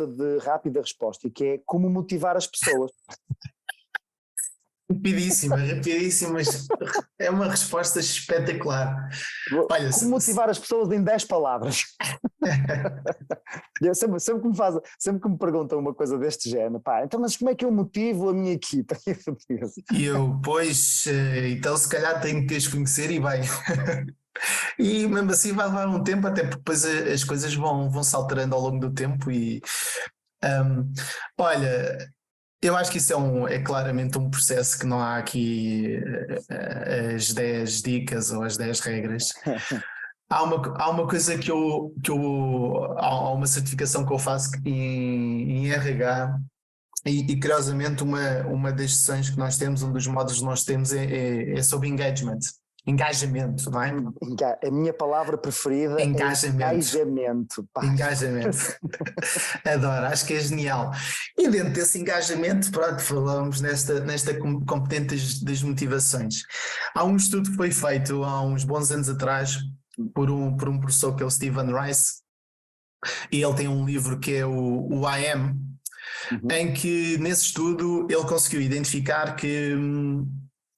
de rápida resposta, e que é como motivar as pessoas. Rapidíssima, mas é uma resposta espetacular. Olha, Como motivar as pessoas em 10 palavras. sempre que me perguntam uma coisa deste género, pá, então mas como é que eu motivo a minha equipa? E eu, pois, então se calhar tenho que as conhecer e bem. E mesmo assim vai levar um tempo, até porque depois as coisas vão se alterando ao longo do tempo e olha, eu acho que isso é claramente um processo que não há aqui as 10 dicas ou as 10 regras. Há uma coisa há uma certificação que eu faço em RH e curiosamente uma das sessões que nós temos, um dos módulos que nós temos é sobre engagement. Engajamento, não é? A minha palavra preferida é engajamento. Pá. Engajamento. Adoro, acho que é genial. E dentro desse engajamento, pronto, falamos nesta competente das motivações. Há um estudo que foi feito há uns bons anos atrás por um professor que é o Stephen Rice, e ele tem um livro que é o I Am, em que nesse estudo ele conseguiu identificar que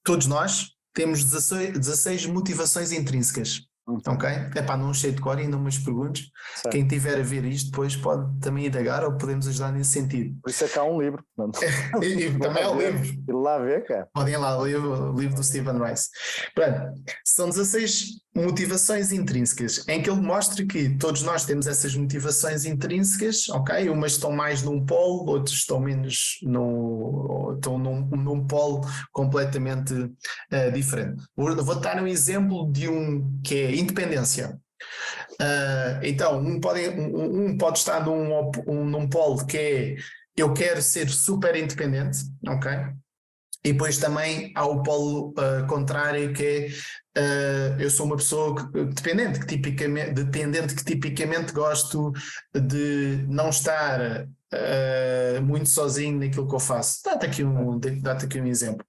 todos nós temos 16 motivações intrínsecas. Ok? Epá, não sei de cor, ainda umas perguntas. Certo. Quem tiver a ver isto depois pode também indagar ou podemos ajudar nesse sentido. Por isso é que há um livro. E também há um livro. Ir lá ver, cara. Podem ir lá ler o livro do Stephen Rice. Pronto, são 16 motivações intrínsecas, em que ele mostra que todos nós temos essas motivações intrínsecas, ok? Umas estão mais num polo, outras estão menos estão num polo completamente diferente. Vou dar um exemplo de um que é independência. Então, um pode estar num polo que é eu quero ser super independente, ok? E depois também há o polo contrário que é eu sou uma pessoa dependente que tipicamente gosto de não estar muito sozinho naquilo que eu faço. Dá-te aqui um exemplo.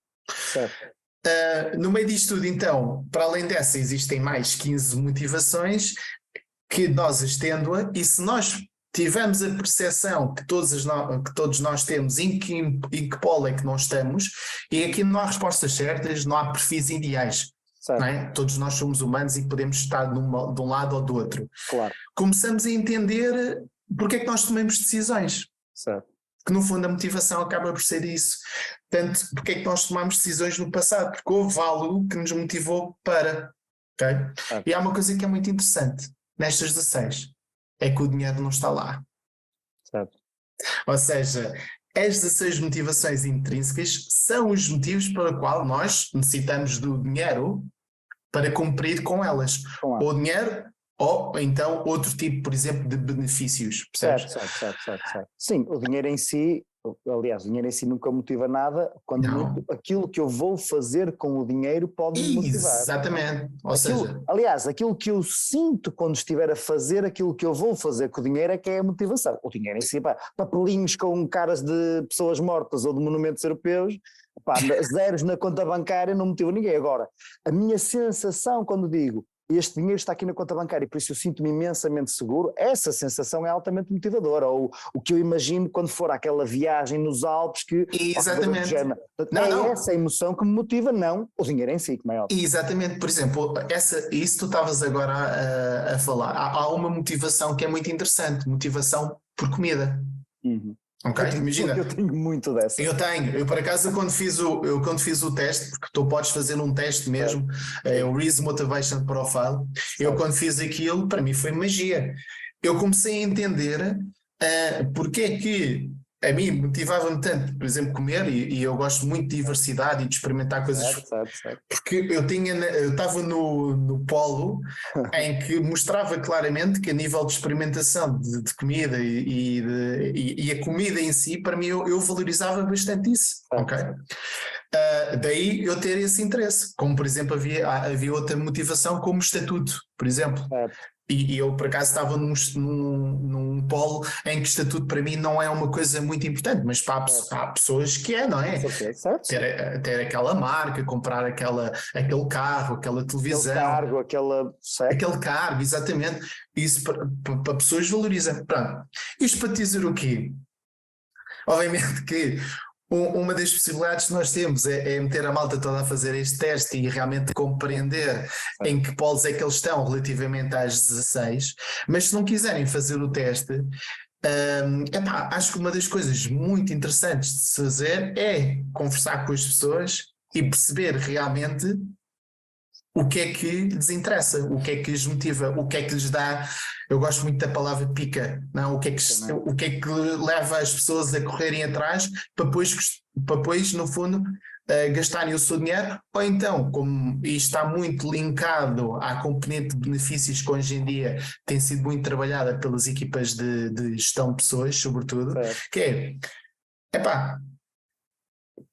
No meio disto tudo, então, para além dessa, existem mais 15 motivações que nós as tendo-a, e se nós tivermos a percepção que todos nós temos em que polo é que nós estamos, e aqui não há respostas certas, não há perfis ideais. Não é? Todos nós somos humanos e podemos estar de um lado ou do outro. Claro. Começamos a entender porque é que nós tomamos decisões. Certo. Que no fundo a motivação acaba por ser isso. Portanto, porque é que nós tomamos decisões no passado? Porque houve algo que nos motivou para. Okay? E há uma coisa que é muito interessante nestas 16. É que o dinheiro não está lá. Certo. Ou seja, as 16 motivações intrínsecas são os motivos para o qual nós necessitamos do dinheiro para cumprir com elas. Ou dinheiro, ou então outro tipo, por exemplo, de benefícios. Certo. Sim, o dinheiro em si, aliás, o dinheiro em si nunca motiva nada, quando aquilo que eu vou fazer com o dinheiro pode me motivar. Exatamente. Aliás, aquilo que eu sinto quando estiver a fazer aquilo que eu vou fazer com o dinheiro é que é a motivação. O dinheiro em si, papelinhos com caras de pessoas mortas ou de monumentos europeus, zeros na conta bancária não motiva ninguém. Agora, a minha sensação quando digo este dinheiro está aqui na conta bancária e por isso eu sinto-me imensamente seguro, essa sensação é altamente motivadora, ou o que eu imagino quando for àquela viagem nos Alpes que... Exatamente. Essa emoção que me motiva, não o dinheiro em si, como é óbvio. Exatamente, por exemplo, isso tu estavas agora a falar, há uma motivação que é muito interessante, motivação por comida. Ok, imagina. Eu tenho muito dessa. Eu por acaso quando fiz o teste, porque tu podes fazer um teste mesmo, é o Reese Motivation Profile, eu quando fiz aquilo, para mim foi magia. Eu comecei a entender porque é que a mim motivava-me tanto, por exemplo, comer, e eu gosto muito de diversidade e de experimentar coisas. Certo. Porque eu estava no polo em que mostrava claramente que a nível de experimentação de comida e a comida em si, para mim eu valorizava bastante isso. Ok? Daí eu ter esse interesse. Como por exemplo havia outra motivação como estatuto, por exemplo. E eu, por acaso, estava num polo em que estatuto para mim não é uma coisa muito importante, mas há pessoas que é, não Com é? certeza, certo? Ter aquela marca, comprar aquele carro, aquela televisão. Aquele cargo, certo? Aquele cargo, exatamente. Isso para pessoas valoriza. Pronto. Isto para te dizer o quê? Obviamente que uma das possibilidades que nós temos é meter a malta toda a fazer este teste e realmente compreender em que polos é que eles estão relativamente às 16, mas se não quiserem fazer o teste, acho que uma das coisas muito interessantes de se fazer é conversar com as pessoas e perceber realmente o que é que lhes interessa, o que é que lhes motiva, o que é que lhes dá. Eu gosto muito da palavra pica, não? O que é que leva as pessoas a correrem atrás para depois no fundo, gastarem o seu dinheiro, ou então, como isto está muito linkado à componente de benefícios que hoje em dia tem sido muito trabalhada pelas equipas de gestão de pessoas, sobretudo, que epá,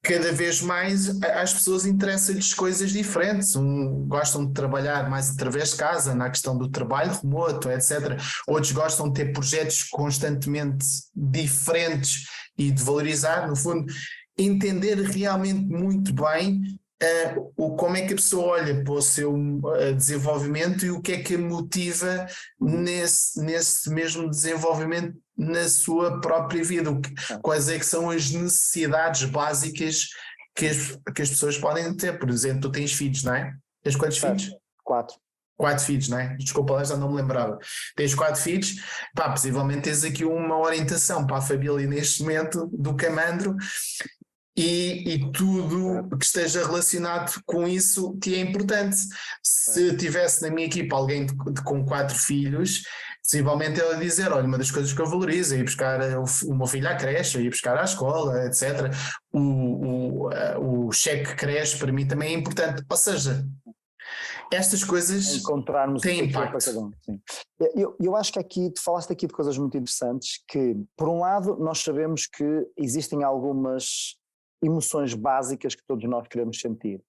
cada vez mais as pessoas interessam-lhes coisas diferentes, gostam de trabalhar mais através de casa, na questão do trabalho remoto, etc. Outros gostam de ter projetos constantemente diferentes e de valorizar, no fundo, entender realmente muito bem como é que a pessoa olha para o seu desenvolvimento e o que é que a motiva nesse mesmo desenvolvimento na sua própria vida, quais é que são as necessidades básicas que as pessoas podem ter. Por exemplo, tu tens filhos, não é? Tens quantos filhos? 4. 4 filhos, não é? Desculpa lá, já não me lembrava. Tens 4 filhos, possivelmente tens aqui uma orientação para a família neste momento do Camandro. E tudo que esteja relacionado com isso te é importante. Se tivesse na minha equipa alguém com 4 filhos, possivelmente ela dizer, olha, uma das coisas que eu valorizo é ir buscar o meu filho à creche, ir buscar à escola, etc. O cheque creche para mim também é importante. Ou seja, estas coisas têm impacto. Para cada um, sim. Eu acho que aqui, tu falaste aqui de coisas muito interessantes, que por um lado nós sabemos que existem algumas emoções básicas que todos nós queremos sentir,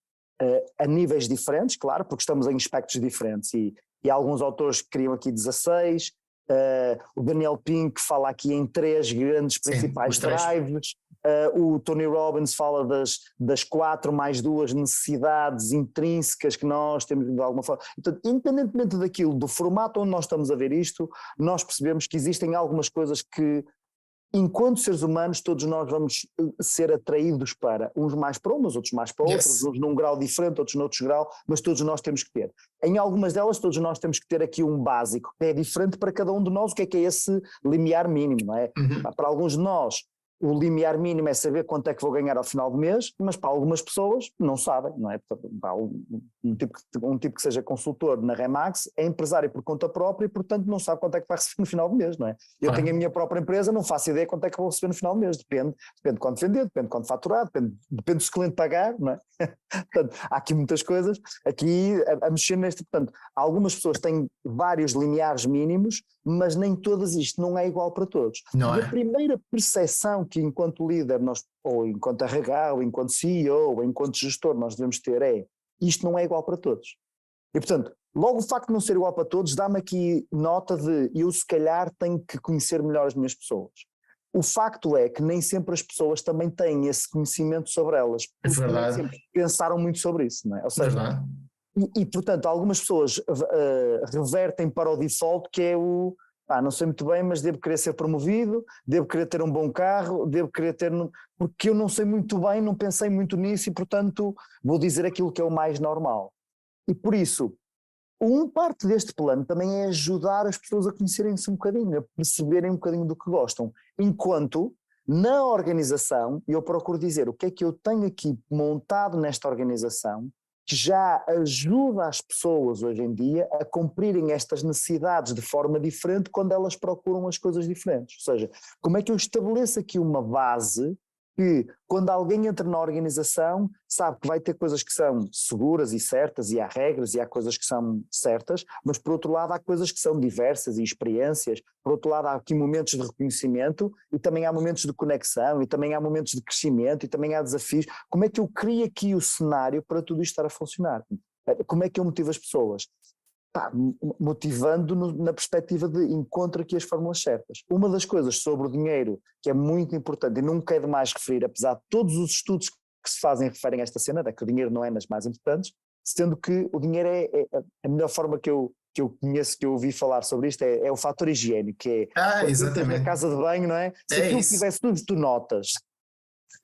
a níveis diferentes, claro, porque estamos em aspectos diferentes, e alguns autores criam aqui 16, o Daniel Pink fala aqui em 3 grandes principais drives, o Tony Robbins fala das 4 mais 2 necessidades intrínsecas que nós temos de alguma forma. Então, independentemente daquilo, do formato onde nós estamos a ver isto, nós percebemos que existem algumas coisas que, enquanto seres humanos, todos nós vamos ser atraídos para, uns mais para umas, outros mais para outros, uns num grau diferente, outros noutro grau, mas todos nós temos que ter. Em algumas delas, todos nós temos que ter aqui um básico, que é diferente para cada um de nós, o que é esse limiar mínimo, não é? Uhum. Para alguns de nós, o limiar mínimo é saber quanto é que vou ganhar ao final do mês, mas para algumas pessoas não sabem, não é? Um tipo que seja consultor na Remax é empresário por conta própria e, portanto, não sabe quanto é que vai receber no final do mês, não é? Eu tenho a minha própria empresa, não faço ideia quanto é que vou receber no final do mês, depende de quanto vender, depende de quanto faturar, depende se o cliente pagar, não é? Portanto, há aqui muitas coisas aqui a mexer neste. Portanto, algumas pessoas têm vários limiares mínimos, mas nem todas, isto não é igual para todos. Não é. A primeira percepção que, enquanto líder, nós, ou enquanto RH, ou enquanto CEO, ou enquanto gestor, nós devemos ter isto não é igual para todos. E, portanto, logo o facto de não ser igual para todos dá-me aqui nota de eu se calhar tenho que conhecer melhor as minhas pessoas. O facto é que nem sempre as pessoas também têm esse conhecimento sobre elas, porque nem sempre pensaram muito sobre isso, não é? Ou seja, portanto, algumas pessoas revertem para o default, que é não sei muito bem, mas devo querer ser promovido, devo querer ter um bom carro, devo querer ter... Porque eu não sei muito bem, não pensei muito nisso e, portanto, vou dizer aquilo que é o mais normal. E por isso, parte deste plano também é ajudar as pessoas a conhecerem-se um bocadinho, a perceberem um bocadinho do que gostam. Enquanto, na organização, eu procuro dizer o que é que eu tenho aqui montado nesta organização, que já ajuda as pessoas hoje em dia a cumprirem estas necessidades de forma diferente quando elas procuram as coisas diferentes. Ou seja, como é que eu estabeleço aqui uma base que, quando alguém entra na organização, sabe que vai ter coisas que são seguras e certas, e há regras e há coisas que são certas, mas por outro lado há coisas que são diversas e experiências, por outro lado há aqui momentos de reconhecimento e também há momentos de conexão e também há momentos de crescimento e também há desafios. Como é que eu crio aqui o cenário para tudo isto estar a funcionar? Como é que eu motivo as pessoas? pá, motivando na perspectiva de encontro aqui as fórmulas certas. Uma das coisas sobre o dinheiro que é muito importante e nunca é demais referir, apesar de todos os estudos que se fazem referem a esta cena, é que o dinheiro não é das mais importantes, sendo que o dinheiro é a melhor forma que eu conheço, que eu ouvi falar sobre isto, é o fator higiênico, que é quando entras na casa de banho, não é? Se aquilo estiver sujo, tu notas.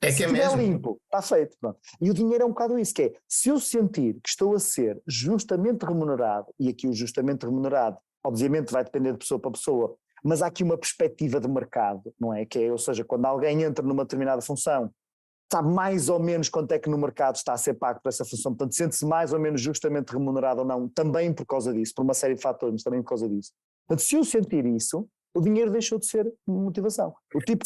É se que é estiver mesmo. limpo, está feito. Pronto. E o dinheiro é um bocado isso, que é, se eu sentir que estou a ser justamente remunerado, e aqui o justamente remunerado, obviamente vai depender de pessoa para pessoa, mas há aqui uma perspectiva de mercado, não é? Que é, ou seja, quando alguém entra numa determinada função, sabe mais ou menos quanto é que no mercado está a ser pago por essa função, portanto sente-se mais ou menos justamente remunerado ou não, também por causa disso, por uma série de fatores, mas também por causa disso. Portanto, se eu sentir isso, o dinheiro deixou de ser motivação. O tipo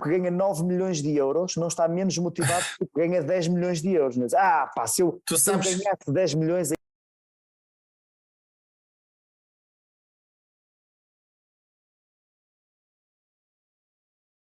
que ganha 9 milhões de euros não está menos motivado que o que ganha 10 milhões de euros. Mas, se eu Tu sabes, ganhasse 10 milhões